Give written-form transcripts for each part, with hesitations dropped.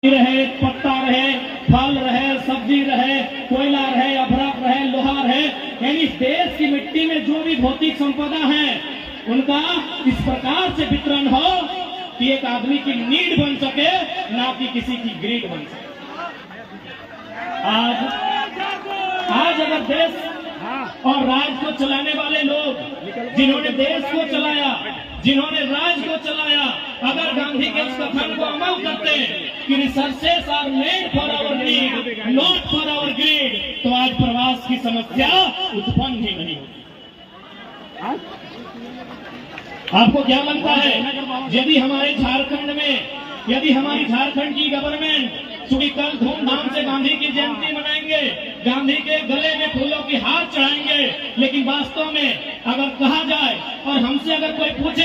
रहे, पत्ता रहे, फल रहे, सब्जी रहे, कोयला रहे, अभ्रक रहे, लोहा रहे, यानी देश की मिट्टी में जो भी भौतिक संपदा है उनका इस प्रकार से वितरण हो कि एक आदमी की नीड बन सके, ना कि किसी की ग्रीड बन सके। आज अगर देश और राज को चलाने वाले लोग, जिन्होंने देश को चलाया, जिन्होंने राज को चलाया, अगर गांधी के उस कथन को अमल करते कि resources are made for our need, not for our greed, तो आज प्रवास की समस्या उत्पन्न ही नहीं होती। आपको क्या लगता है, यदि हमारे झारखंड में, यदि हमारी झारखंड की गवर्नमेंट चूंकि कल धूमधाम से गांधी की जयंती मनाएंगे, गांधी के गले में फूलों की हार चढ़ाएंगे, लेकिन वास्तव में अगर कहा जाए और हमसे अगर कोई पूछे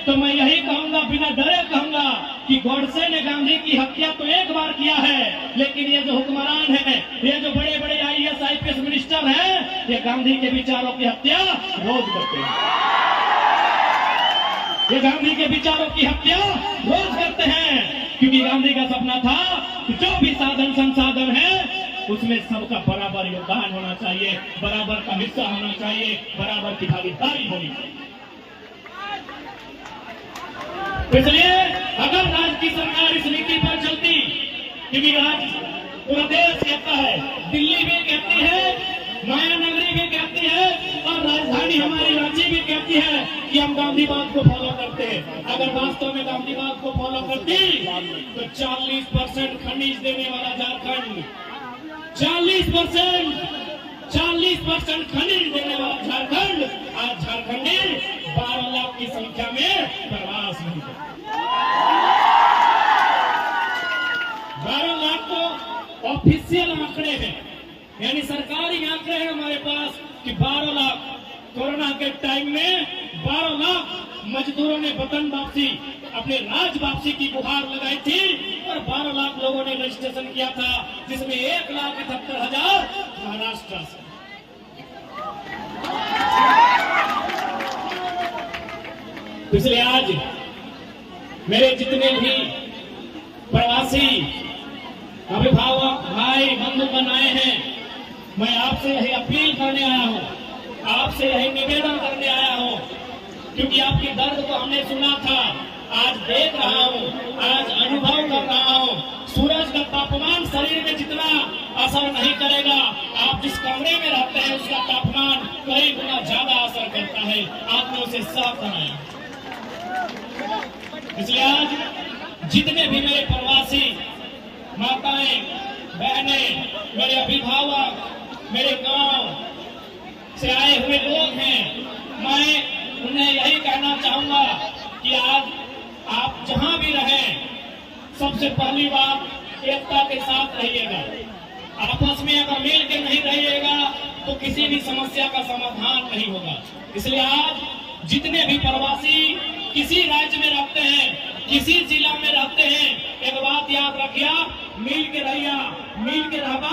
तो मैं यही कहूंगा, बिना डरे कहूंगा कि गोडसे ने गांधी की हत्या तो एक बार किया है, लेकिन ये जो हुक्मरान है, ये जो बड़े बड़े IAS IPS मिनिस्टर हैं, ये गांधी के विचारों की हत्या रोज करते हैं। ये गांधी के विचारों की हत्या रोज करते हैं, क्योंकि गांधी का सपना था कि जो भी साधन संसाधन है उसमें सबका बराबर योगदान होना चाहिए, बराबर का हिस्सा होना चाहिए, बराबर की भागीदारी होनी चाहिए। इसलिए अगर राज्य की सरकार इस नीति पर चलती, क्योंकि आज पूरा देश कहता है, दिल्ली भी कहती है, माया नगरी भी कहती है और राजधानी हमारी रांची भी कहती है कि हम गांधीवाद को फॉलो करते हैं। अगर वास्तव में गांधीवाद को फॉलो करती तो 40% खनिज देने वाला झारखंड, 40% खनिज देने वाला झारखंड आज झारखंडी 12 लाख की संख्या में प्रवास नहीं करता। 12 लाख तो ऑफिशियल आंकड़े हैं, यानी सरकारी आंकड़े हैं हमारे पास कि 12 लाख कोरोना के टाइम में 12 लाख मजदूरों ने वतन वापसी, अपने राज वापसी की गुहार लगाई थी और 12 लाख लोगों ने रजिस्ट्रेशन किया था, जिसमें 1,78,000 महाराष्ट्र से। इसलिए आज मेरे जितने भी प्रवासी अभिभावक भाई बंधुगण आए हैं, मैं आपसे यही अपील करने आया हूँ, आपसे यही निवेदन करने आया हूँ, क्योंकि आपकी दर्द को हमने सुना था, आज देख रहा हूँ, आज अनुभव कर रहा हूँ। सूरज का तापमान शरीर में जितना असर नहीं करेगा, आप जिस कमरे में रहते हैं उसका तापमान कई गुना ज्यादा असर करता है। आपने उसे साफ बनाया। इसलिए आज जितने भी मेरे प्रवासी माताएं बहनें, मेरे अभिभावक, मेरे गांव से आए हुए लोग हैं, मैं उन्हें यही कहना चाहूंगा कि आज आप जहां भी रहें, सबसे पहली बात एकता के साथ रहिएगा। आपस में अगर मिल के नहीं रहिएगा तो किसी भी समस्या का समाधान नहीं होगा। इसलिए आज जितने भी प्रवासी किसी राज्य में रहते हैं, किसी जिला में रहते हैं, एक बात याद रखिया, मिल के रहिया, मिल के रहबा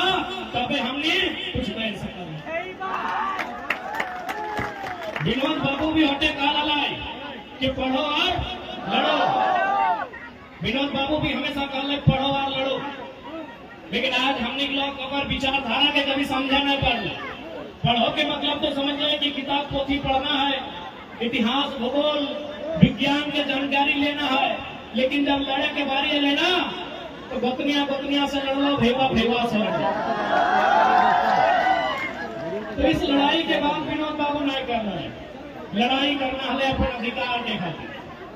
तबे हमने कुछ कर सकते। विनोद बाबू भी होते काला लाई कि पढ़ो और लड़ो। विनोद बाबू भी हमेशा कहले पढ़ो और लड़ो, लेकिन आज हमने लोग अगर विचारधारा के कभी समझा नहीं पड़े। पढ़ो के मतलब तो समझ ले कि किताब पोथी पढ़ना है, इतिहास भूगोल विज्ञान के जानकारी लेना है, लेकिन जब लड़े के बारे लेना तो गोतनिया से लड़ लो, भेवा से लड़ लो। तो इस लड़ाई के बाद विनोद बाबू नहीं करना है। लड़ाई करना है अपन अधिकार के खातिर,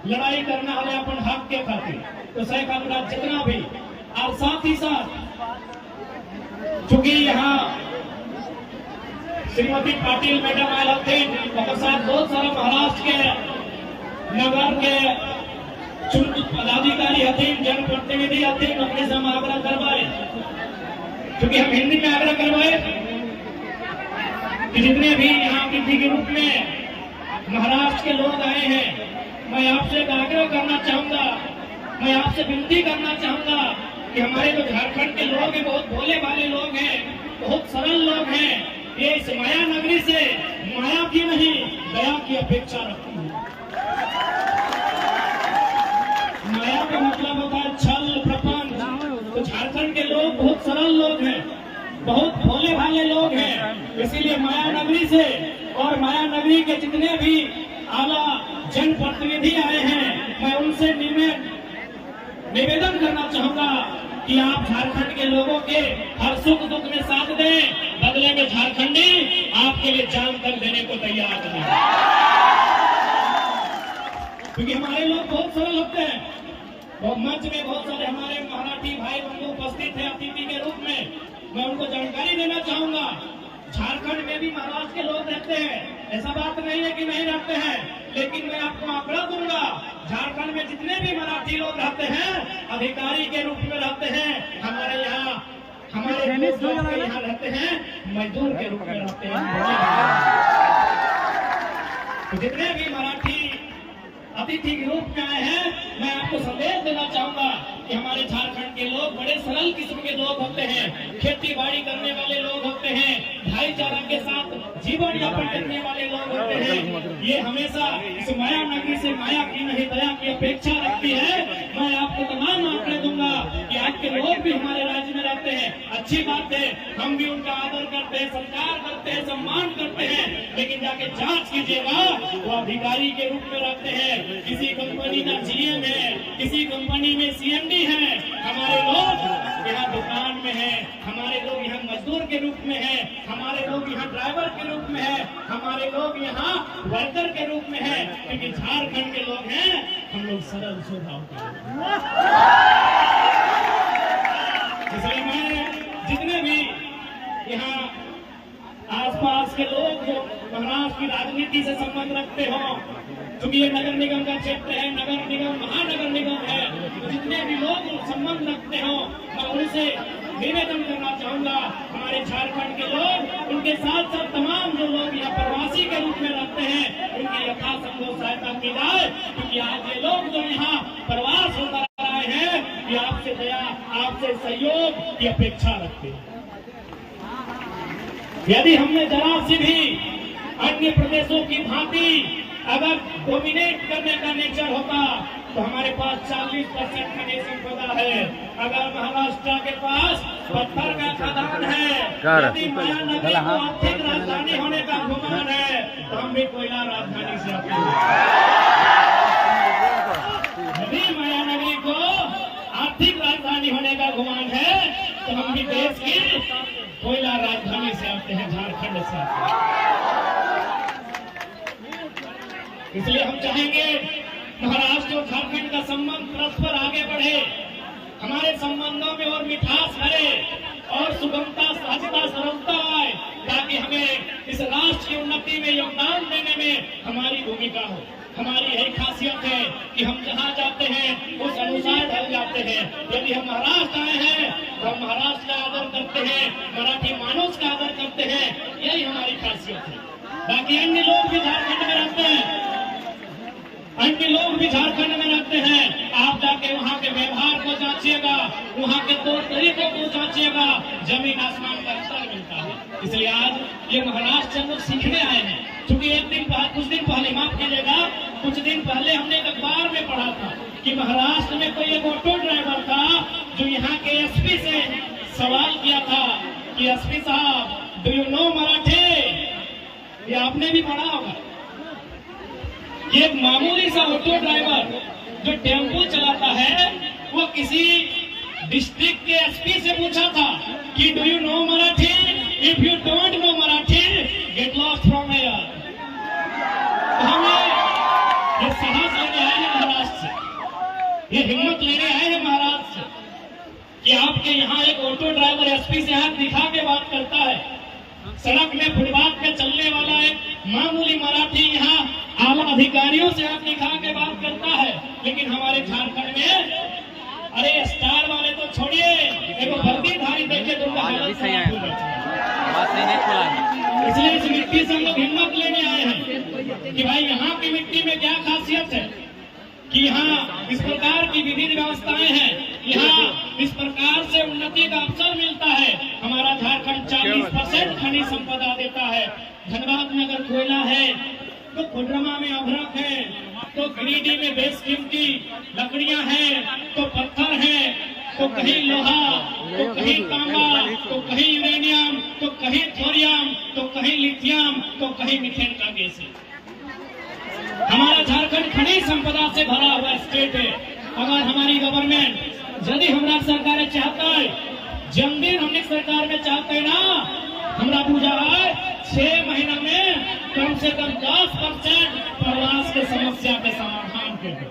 लड़ाई करना है अपन हक के खातिर। तो सही का जितना भी, और साथ ही साथ चूंकि यहाँ श्रीमती पाटिल मैडम आए थे, और साथ बहुत सारे महाराष्ट्र के नगर के चुनित पदाधिकारी हथिन, जनप्रतिनिधि हथिन, अपने से हम आग्रह करवाए, क्योंकि हम हिंदी में आग्रह करवाए कि जितने भी यहाँ के रूप में महाराष्ट्र के लोग आए हैं, मैं आपसे आग्रह करना चाहूंगा, मैं आपसे विनती करना चाहूंगा कि हमारे जो झारखंड के लोग हैं, बहुत भोले भाले लोग हैं, बहुत सरल लोग हैं, ये इस माया नगरी से माया की नहीं दया की अपेक्षा रखती है। माया का मतलब होता है छल प्रपंच, तो झारखंड के लोग बहुत सरल लोग हैं, बहुत भोले भाले लोग हैं। इसीलिए माया नगरी से और माया नगरी के जितने भी आला जनप्रतिनिधि आए हैं, मैं उनसे निवेदन करना चाहूंगा कि आप झारखंड के लोगों के हर सुख दुख में साथ दें, बदले में झारखंडी आपके लिए जान तक देने को तैयार हैं। क्योंकि हमारे लोग बहुत सरल होते हैं। और मंच में बहुत सारे हमारे मराठी भाई बंधु उपस्थित हैं अतिथि के रूप में, मैं उनको जानकारी देना चाहूंगा। झारखंड में भी महाराष्ट्र के लोग रहते हैं, ऐसा बात नहीं है कि नहीं रहते हैं, लेकिन मैं आपको आंकड़ा दूंगा, झारखंड में जितने भी मराठी लोग रहते हैं अधिकारी के रूप में रहते हैं, हमारे यहाँ रहते हैं मजदूर के रूप में रहते हैं। तो जितने भी मराठी अतिथि के रूप में आए हैं, मैं आपको संदेश देना चाहूंगा कि हमारे झारखंड के लोग बड़े सरल किस्म के लोग होते हैं, खेती बाड़ी करने वाले लोग होते हैं, भाईचारा के साथ जीवन यापन करने वाले लोग होते हैं। ये हमेशा इस माया नगरी से माया की नहीं दया की अपेक्षा रखती है। मैं आपको तमाम आंकड़े दूंगा कि आज के लोग भी हमारे राज्य में रहते हैं, अच्छी बात है, हम भी उनका आदर करते हैं, सत्कार करते हैं, सम्मान करते हैं, लेकिन जाके जांच कीजिएगा वो अधिकारी के रूप में रहते हैं, किसी कंपनी का जीएम है, किसी कंपनी में सीएमडी है। हमारे लोग यहाँ दुकान में है, हमारे लोग यहाँ मजदूर के रूप में है, हमारे लोग यहाँ ड्राइवर के रूप में है, हमारे लोग यहाँ वर्कर के रूप में है। क्योंकि झारखंड के लोग हैं, हम लोग सरल स्वभाव के। इसलिए मैं जितने भी यहाँ आसपास के लोग जो महाराष्ट्र की राजनीति से संबंध रखते हो, क्योंकि ये नगर निगम का क्षेत्र है, नगर निगम महानगर निगम है, तो जितने भी लोग संबंध रखते हो, मैं उनसे निवेदन करना चाहूंगा, हमारे झारखंड के लोग, उनके साथ साथ तमाम जो लोग यहाँ प्रवासी के रूप में रहते हैं, उनकी यथासंभव सहायता की जाए। क्योंकि आज ये लोग जो यहाँ प्रवास होकर आए हैं, ये आपसे दया, आपसे सहयोग की अपेक्षा रखते हैं। यदि हमने जरा सी भी अन्य प्रदेशों की भांति अगर डोमिनेट करने का नेचर होता तो हमारे पास 40% खनिज संपदा है। अगर महाराष्ट्र के पास पत्थर का खदान है, यदि माया नगरी को आर्थिक राजधानी होने का गुमान है, तो हम भी कोयला राजधानी से आते हैं। यदि माया नगरी को आर्थिक राजधानी होने का गुमान है, तो हम भी देश की कोयला राजधानी से आते हैं, झारखंड से आते हैं। इसलिए हम चाहेंगे महाराष्ट्र और झारखंड का संबंध परस्पर आगे बढ़े, हमारे संबंधों में और मिठास भरे और सुगमता, सहजता, सरलता आए, ताकि हमें इस राष्ट्र की उन्नति में योगदान देने में हमारी भूमिका हो। हमारी यही खासियत है कि हम जहाँ जाते हैं उस अनुसार ढल जाते हैं। यदि हम महाराष्ट्र आए हैं तो हम महाराष्ट्र का आदर करते हैं, मराठी मानुष का आदर करते हैं, यही हमारी खासियत है। बाकी अन्य लोग भी झारखंड में रहते हैं, अन्य लोग भी झारखंड में रहते हैं, आप जाके वहाँ के व्यवहार को जांचिएगा, वहाँ के तौर तरीकों को जांचिएगा, जमीन आसमान का अंतर मिलता है। इसलिए आज ये महाराष्ट्र हम लोग सीखने आए हैं। क्योंकि कुछ दिन पहले, माफ कीजिएगा, कुछ दिन पहले हमने एक अखबार में पढ़ा था कि महाराष्ट्र में कोई एक ऑटो ड्राइवर था जो यहाँ के एसपी से सवाल किया था कि एसपी साहब, डू यू नो मराठी? ये आपने भी पढ़ा होगा। ये एक मामूली सा ऑटो ड्राइवर जो टेम्पो चलाता है, वो किसी डिस्ट्रिक्ट के एसपी से पूछा था कि do you know Marathi? If you don't know Marathi, get lost from here. तो हमें ये साहस लेने आए हैं महाराष्ट्र से, ये हिम्मत लेने आए हैं महाराष्ट्र से कि आपके यहाँ एक ऑटो ड्राइवर एसपी से हाथ दिखा के बात करता है, सड़क में फुटपाथ पे चलने वाला एक मामूली मराठी यहाँ आला अधिकारियों से हाथ दिखा के बात करता है। लेकिन हमारे झारखंड में, अरे स्टार वाले तो छोड़िए, एक वर्दीधारी देखे तो इसलिए इस मिट्टी से हम लोग हिम्मत लेने आए हैं कि भाई यहाँ की मिट्टी में क्या खासियत है कि यहाँ इस प्रकार की विधि व्यवस्थाएं हैं, यहाँ इस प्रकार से उन्नति का अवसर मिलता है। हमारा झारखंड 40% खनिज संपदा देता है। धनबाद में अगर कोयला है तो कोडरमा में अभ्रक है, तो गिरिडीह में बेशकीमती लकड़ियां हैं, तो पत्थर है, तो कहीं लोहा, तो कहीं तांबा, तो कहीं यूरेनियम, तो कहीं थोरियम, तो कहीं लिथियम, तो कहीं मीथेन का गैस है। हमारा झारखंड खनिज संपदा से भरा हुआ स्टेट है। अगर हमारी गवर्नमेंट यदि हमारा सरकार चाहता है, जमदिन हमने सरकार में चाहते ना, हमारा पूजा है 6 महीना में कम से कम 10% प्रवास के समस्या के समाधान के लिए।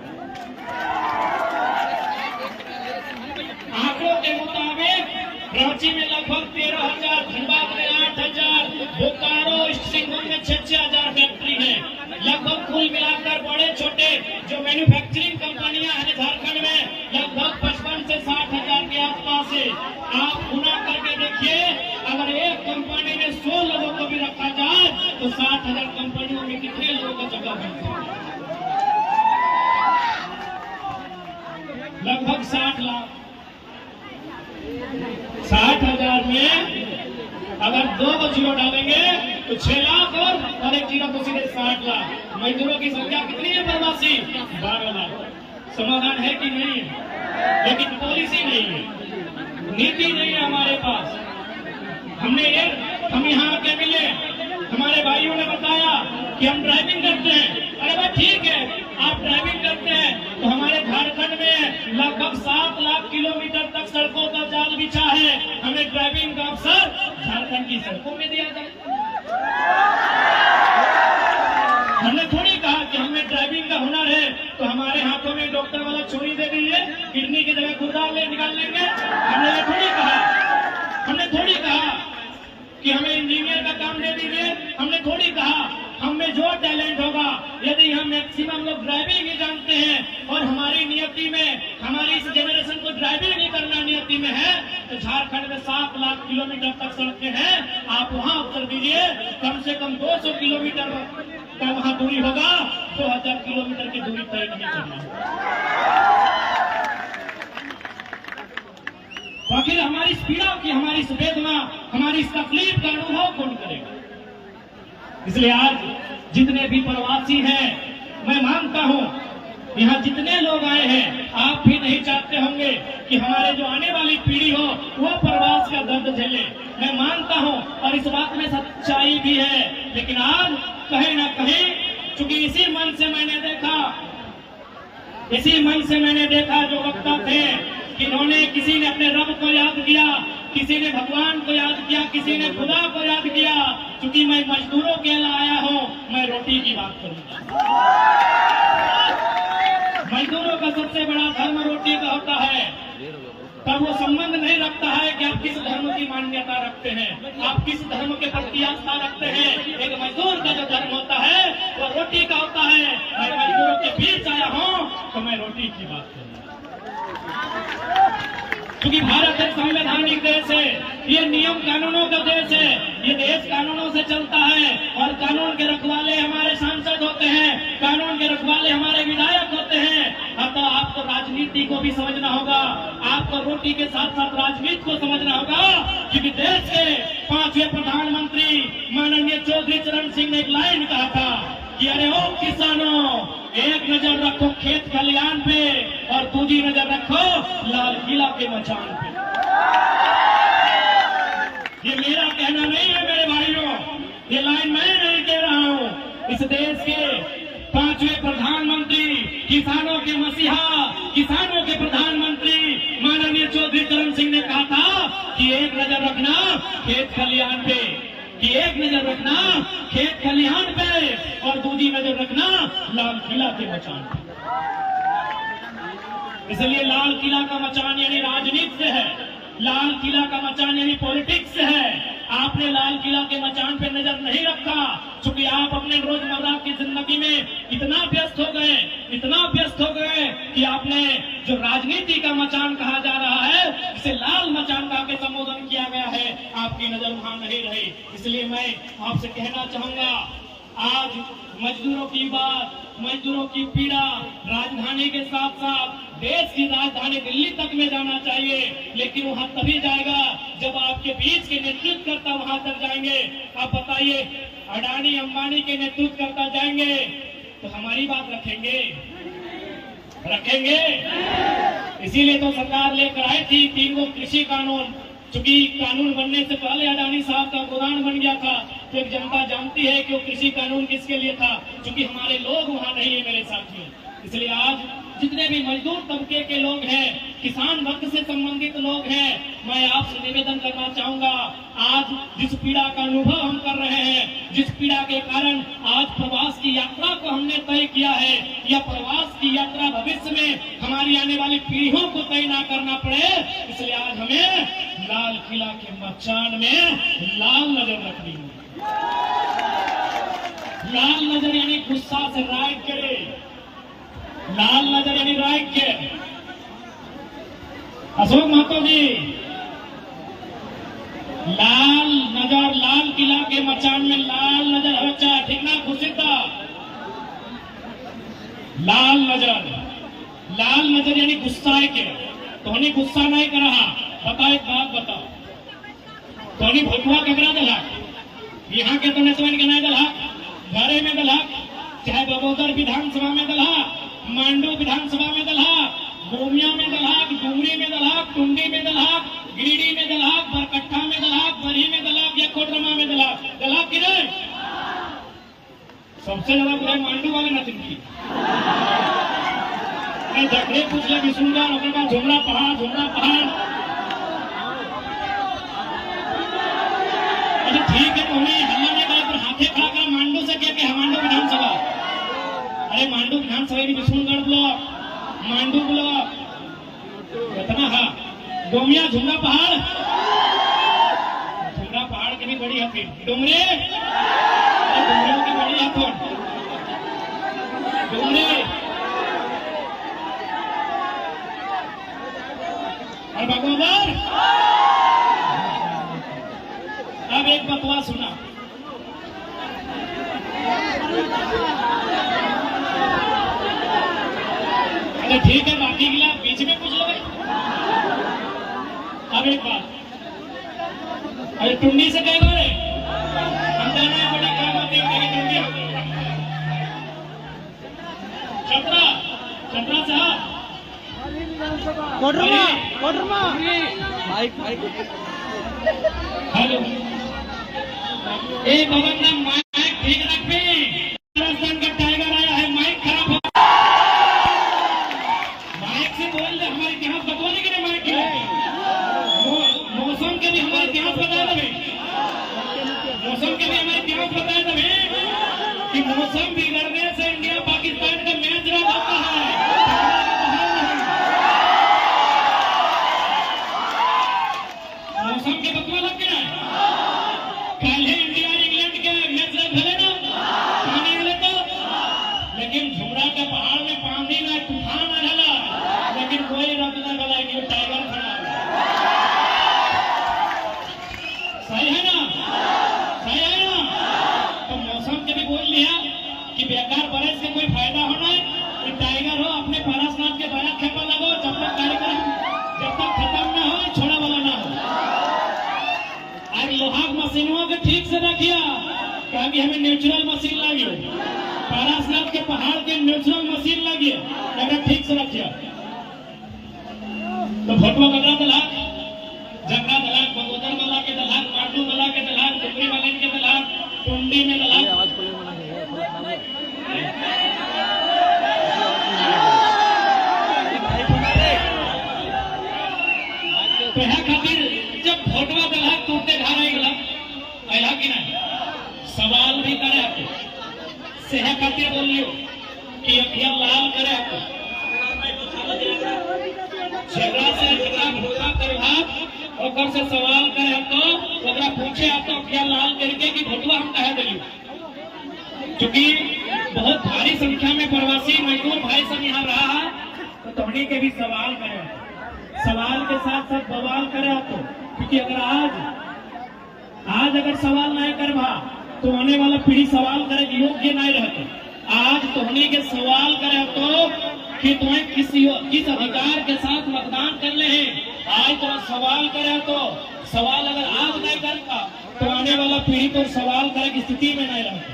आंकड़ों के मुताबिक रांची में लगभग 13,000, धनबाद में 8,000, बोकारो सिंहभूम में 6,000 फैक्ट्री है। लगभग कुल मिलाकर बड़े छोटे जो मैन्युफैक्चरिंग कंपनियां हैं झारखंड में लगभग 55 से 60,000 के आसपास है। आप गुना करके देखिए, अगर एक कंपनी में 100 लोगों को भी रखा जाए तो 60,000 कंपनियों में कितने लोगों का जगह बनता है? लगभग 60 लाख। 60,000 में अगर 2 जीरो डालेंगे तो 6 लाख और 1 जीरो तो सीधे 60 लाख। मजदूरों की संख्या कितनी है प्रवासी? 12 लाख। समाधान है कि नहीं है? लेकिन पॉलिसी नहीं है, नीति नहीं है हमारे पास। हम यहाँ के मिले, हमारे भाइयों ने बताया कि हम ड्राइविंग करते हैं। अरे भाई ठीक है, आप ड्राइविंग करते हैं तो हमारे झारखंड में लगभग 7 लाख किलोमीटर तक सड़कों का जाल बिछा है। हमें ड्राइविंग का अवसर झारखंड की सड़कों में दिया जाए। हमने थोड़ी कहा कि हमें ड्राइविंग का हुनर है तो हमारे हाथों में डॉक्टर वाला छुरी दे दीजिए, किडनी की जगह गुर्दा ले निकाल लेंगे। हमने ये थोड़ी कहा। हमने थोड़ी कहा कि हमें इंजीनियर का काम दे दीजिए। हमने थोड़ी कहा हम में जो टैलेंट होगा, यदि हम मैक्सिमम लोग ड्राइविंग ही जानते हैं और हमारी नियति में, हमारी इस जनरेशन को ड्राइविंग नहीं करना नियति में है, तो झारखंड में 7 लाख किलोमीटर तक सड़कें हैं। आप वहां उत्तर दीजिए, कम से कम 200 किलोमीटर का वहां दूरी होगा, 2000 किलोमीटर की दूरी तय नहीं करना। आखिर हमारी इस पीड़ा की, हमारी इस वेदना, हमारी इस तकलीफ का अनुभव कौन करेगा? इसलिए आज जितने भी प्रवासी हैं, मैं मानता हूं यहाँ जितने लोग आए हैं, आप भी नहीं चाहते होंगे कि हमारे जो आने वाली पीढ़ी हो वो प्रवास का दर्द झेले। मैं मानता हूं और इस बात में सच्चाई भी है। लेकिन आज कहीं ना कहीं, चूंकि इसी मन से मैंने देखा जो वक्ता थे कि इन्होंने, किसी ने अपने रब को याद किया, किसी ने भगवान को याद किया, किसी ने खुदा को याद किया। क्योंकि मैं मजदूरों के लिए आया हूं, मैं रोटी की बात करूंगा। मजदूरों का सबसे बड़ा धर्म रोटी का होता है। तब वो संबंध नहीं रखता है कि आप किस धर्म की मान्यता रखते हैं, आप किस धर्म के प्रति आस्था रखते हैं। एक मजदूर का जो धर्म होता है वो रोटी का होता है। मैं मजदूरों के बीच आया हूं तो मैं रोटी की बात करूंगा। क्योंकि भारत एक संवैधानिक देश है, ये नियम कानूनों का देश है, ये देश कानूनों से चलता है और कानून के रखवाले हमारे सांसद होते हैं, कानून के रखवाले हमारे विधायक होते हैं। अतः आपको राजनीति को भी समझना होगा, आपको रोटी के साथ साथ राजनीति को समझना होगा। क्योंकि देश के 5वें प्रधानमंत्री माननीय चौधरी चरण सिंह ने एक लाइन कहा था कि अरे ओ किसानों, एक नजर रखो खेत खलियान पे और दूसरी नजर रखो लाल किला के मचान पे। ये मेरा कहना नहीं है मेरे भाइयों, ये लाइन मैं नहीं कह रहा हूं। इस देश के 5वें प्रधानमंत्री, किसानों के मसीहा, किसानों के प्रधानमंत्री माननीय चौधरी चरण सिंह ने कहा था कि एक नजर रखना खेत खलियान पे, कि एक नजर रखना खेत खलिहान पे और दूसरी नजर रखना लाल किला के मचान पे। इसलिए लाल किला का मचान यानी राजनीति से है, लाल किला का मचान यानी पॉलिटिक्स से है। आपने लाल किला के मचान पे नजर नहीं रखा क्योंकि आप अपने रोजमर्रा की जिंदगी में इतना व्यस्त हो गए कि आपने जो राजनीति का मचान कहा जा रहा है, इसे लाल मचान का के संबोधन किया गया है, आपकी नजर वहां नहीं रही। इसलिए मैं आपसे कहना चाहूंगा, आज मजदूरों की बात, मजदूरों की पीड़ा राजधानी के साथ साथ देश की राजधानी दिल्ली तक में जाना चाहिए। लेकिन वहां तभी जाएगा जब आपके बीच के नेतृत्व करता वहां तक जाएंगे। आप बताइए, अडानी अंबानी के नेतृत्व करता जाएंगे तो हमारी बात रखेंगे? इसीलिए तो सरकार लेकर आई थी 3 गो कृषि कानून। चूंकि कानून बनने से पहले अडानी साहब का गोदान बन गया था, तो एक जनता जानती है कि वो कृषि कानून किसके लिए था, क्योंकि हमारे लोग वहां नहीं है मेरे साथियों। इसलिए आज जितने भी मजदूर तबके के लोग हैं, किसान वर्ग से संबंधित लोग हैं, मैं आपसे निवेदन करना चाहूंगा, आज जिस पीड़ा का अनुभव हम कर रहे हैं, जिस पीड़ा के कारण आज प्रवास की यात्रा को हमने तय किया है, या प्रवास की यात्रा भविष्य में हमारी आने वाली पीढ़ियों को तय ना करना पड़े, इसलिए आज हमें लाल किला के मचान में लाल नजर रखनी है। लाल नजर यानी गुस्सा से राइट करे, लाल नजर यानी राइट के। अशोक महतो जी, लाल नजर, लाल किला के मचान में लाल नजर हर चाहे, ठीक ना खुशिदा? लाल नजर यानी गुस्सा के, तोहनी गुस्सा नहीं कर रहा। बताओ एक बात बताओ, तोहनी भटुआ ककरा दलहक? यहाँ के तो नेतवन के नहीं दलहक, घरे में दलहक, चाहे बगोदर विधानसभा में दलहक, मांडू विधानसभा में दलहक, गोमिया में दलहक, डुमरी में दलहक, टुंडी में दलहक, गिरिडीह में दलहक, बरकट्ठा में दलहक, बरही में दलहक या कोडरमा में दलहक की नहीं? सबसे ज्यादा बुराई मांडू वाले ना जिंदगी झगड़े पूछ ले विष्णुगढ़, उसके बाद झुमरा पहाड़। अच्छा ठीक है, तुम्हें हल्ला नहीं करा, पर हाथे खड़ा कर मांडू से क्या कि मांडू विधानसभा। अरे मांडू विधानसभा की विष्णुगढ़ ब्लॉक, मांडू ब्लॉक इतना हा, गोमिया झुमरा पहाड़ की भी बड़ी हथी, डुमरी डुमरियों की बड़ी हथों, डुमरी और बगोदर। अब एक बतवा सुना, अरे ठीक है, बाकी गिला बीच में पूछ लो। अब एक बात, अरे टुंडी से कह दो रे, हम जाना है बड़ी काम होती है टुंडी। छपरा साहब, कोडरमा हेलो, एक भवन में माइक ठीक रखी, राजस्थान का टाइगर आया है, माइक खराब हो, माइक से बोल दे, हमारे इतिहास बतवाने के लिए माइक है। मौसम के भी हमारे इतिहास बताए थे, मौसम के भी हमारे इतिहास बताए थे कि मौसम बिगड़ने से इंडिया पाकिस्तान का मैच रद्द होता है। मौसम के बतवा लग गया है, कल इंडिया इंग्लैंड के मैच रद्द भले ना पानी मिले तो, लेकिन झुमरा के पहाड़ में पानी ना तूफान आ गया, लेकिन कोई रद्द ना गला, टाइगर खड़ा। सही है ना? तो मौसम के भी बोल लिया कि बेकार बरस से कोई फायदा होना है, कि टाइगर हो अपने पारसनाथ के दया खेपा लगो, जब तक कार्यक्रम जब तक खत्म ना हो, छोड़ा वाला ना हो। आज लोहा मशीनों के ठीक से रखिया, कि हमें नेचुरल मशीन लगी, पारसनाथ के पहाड़ के नेचुरल मशीन लगी, अगर ठीक से रखिया। तो भटुआ ककरा दलहक, जगरा दलहक, बगोदर वाला के दलहक, मांडू वाला के दलहक, डुमरी वाले के दलहक, टुंडी में दलहक। तो यहाँ खातिर जब भटुआ दलहक टूटते घर आएगा कि नहीं, सवाल भी करे आपको, सेहा खातिर बोलियो कि अखिया लाल करे आपको, झगड़ा से भूखा प्रभाव और से सवाल करे तो पूछे आप तो अखिया लाल करके कि भटुआ हम कह दिली। क्योंकि बहुत भारी संख्या में प्रवासी मजदूर भाई सब यहाँ रहा है, तो तोहनी के भी सवाल करे, सवाल के साथ साथ बवाल करे आपको, क्योंकि अगर आज अगर सवाल नहीं करवा तो आने वाला पीढ़ी सवाल करे योग्य नहीं रहते। आज तोहनी के सवाल करे तो कि तुम्हें किस अधिकार के साथ मतदान करने हैं, आज तो सवाल करे तो सवाल अगर आज नहीं करता तो आने वाला पीढ़ी तो सवाल करे की स्थिति में नहीं रहती।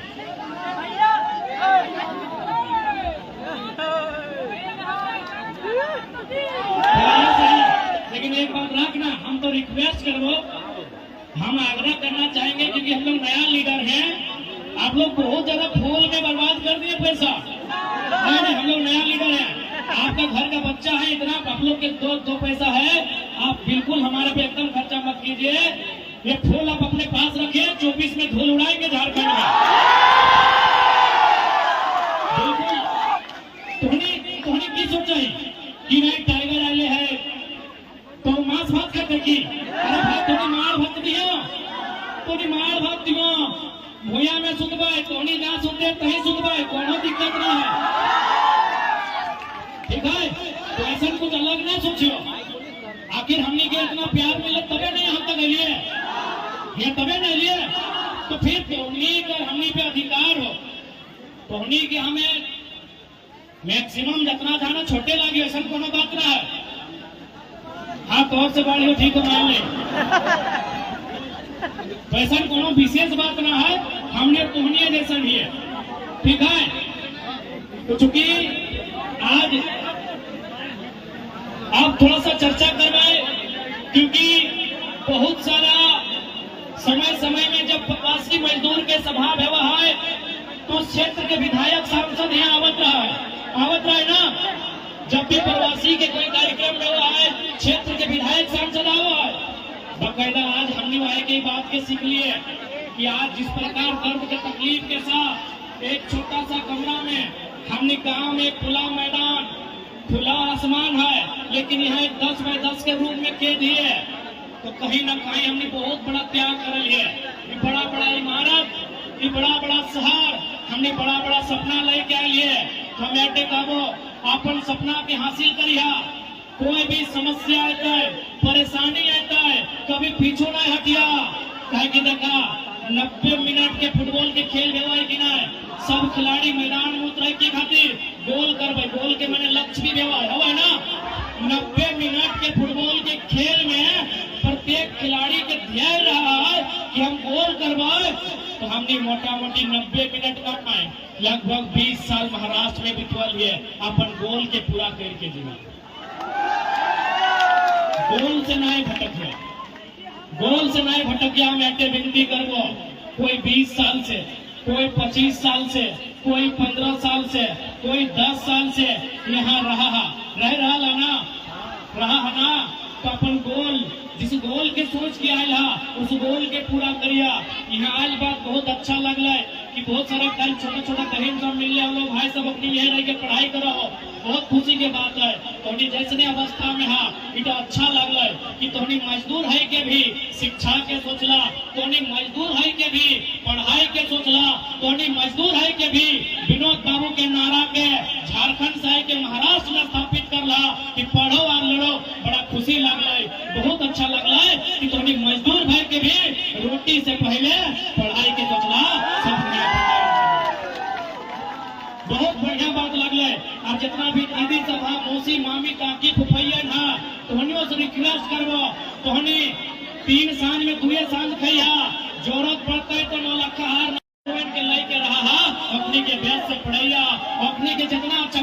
लेकिन एक बात रखना, हम तो रिक्वेस्ट करो, हम आग्रह करना चाहेंगे क्योंकि हम लोग नया लीडर हैं। आप लोग बहुत ज्यादा फूल में बर्बाद कर दिए पैसा। नहीं, हम लोग नया लीडर हैं। आपका घर का बच्चा है, इतना आप लोग के दो पैसा है, आप बिल्कुल हमारे पे एकदम खर्चा मत कीजिए। ये फूल आप अपने पास रखिए, 24 में धूल उड़ाएंगे झारखंड में। बिल्कुल तुहनी की सोचा कि नहीं टाइगर आले है तो मांस भात कर देखी। अरे भाई तुनी मार भात दियो, भूया में सुनबे, तोनी ना सुनते कहीं सुनबे, कोनो दिक्कत ना है, ठीक है। तो ऐसा कुछ अलग ना सोचियो। आखिर हमने के इतना प्यार मिले तबे नहीं हम तक लिए, ये तबे नहीं लिए, तो फिर तोहनी का हमनी पे अधिकार हो, तोहनी के हमें मैक्सिमम जितना जाना छोटे लगे, ऐसा कोनो बात ना है। हाँ तौर से बाढ़ ठीक हो मान ले, तो ऐसा कोनो विशेष बात ना है, हमने तोहनी जैसा भी है, ठीक है। तो चूंकि आज आप थोड़ा सा चर्चा करवाए, क्योंकि बहुत सारा समय में जब प्रवासी मजदूर के सभा व्यवहार है तो क्षेत्र के विधायक सांसद यहाँ आवत रहा है ना। जब भी प्रवासी के कोई कार्यक्रम में हुआ है, क्षेत्र के विधायक सांसद आवा है बकायदा। आज हमने वहां की बात के सीख लिए कि आज जिस प्रकार दर्द के तकलीफ के साथ एक छोटा सा कमरा में हमने गांव में खुला मैदान, खुला आसमान है, लेकिन यहाँ 10 बाय 10 के रूप में कैद है, तो कहीं ना कहीं हमने बहुत बड़ा त्याग कर लिया। ये बड़ा बड़ा इमारत, ये बड़ा बड़ा शहर, हमने बड़ा बड़ा सपना लेके आए लिए, तो हमें कहो अपन सपना के हासिल करिया। कोई भी समस्या आता है, परेशानी आता है, कभी पीछू नहीं हटिया। कहे कि देखा 90 मिनट के फुटबॉल के खेल भेवाई कि ना, सब खिलाड़ी मैदान में उतरे के खातिर गोल करवे, गोल के मैंने लक्ष्य भी भेवा है ना। 90 मिनट के फुटबॉल के खेल में प्रत्येक खिलाड़ी के ध्यान रहा है कि हम गोल करवाए, तो हमने मोटा मोटी 90 मिनट का पाए, लगभग 20 साल महाराष्ट्र में बितवल है अपन गोल के पूरा करके जीवन। गोल से नहीं भटक, गोल से नहीं भटक गया। हम एक विनती करबो, कोई 20 साल से, कोई 25 साल से, कोई 15 साल से, कोई 10 साल से यहाँ रह रहा ना, तो अपन गोल, जिस गोल के सोच के आया उस गोल के पूरा करिया। यहाँ आज बात बहुत अच्छा लग रहा है कि बहुत सारा कल छोटा बहन सब मिल रहे लोग, भाई सब अपनी यह रह के पढ़ाई करो, बहुत खुशी की बात है। तोहनी जैसने अवस्था में इटा अच्छा लग रहा है कि तोहनी मजदूर है के भी शिक्षा के सोचला, तोहनी मजदूर है के भी पढ़ाई के सोचला, तोहनी मजदूर है के भी विनोद बाबू के नारा के झारखंड से के महाराष्ट्र में स्थापित करला कि पढ़ो और लड़ो। बड़ा खुशी लग रहा है, बहुत अच्छा लग रहा है कि तोहनी मजदूर भाई के भी रोटी से पहले पढ़ाई के सोचला। बहुत बढ़िया बात लग रहा है। और जितना भी दीदी सभा, मौसी, मामी, काकी, फुफैयन है, तोहनियों से रिक्वेस्ट करबो, तोहनी 3 सांझ में 2 सांझ खैया, जरूरत पड़ता है तो 9 लाख हार के लेके रहा, अपनी के बेस से पढ़ैया, अपनी के जितना अच्छा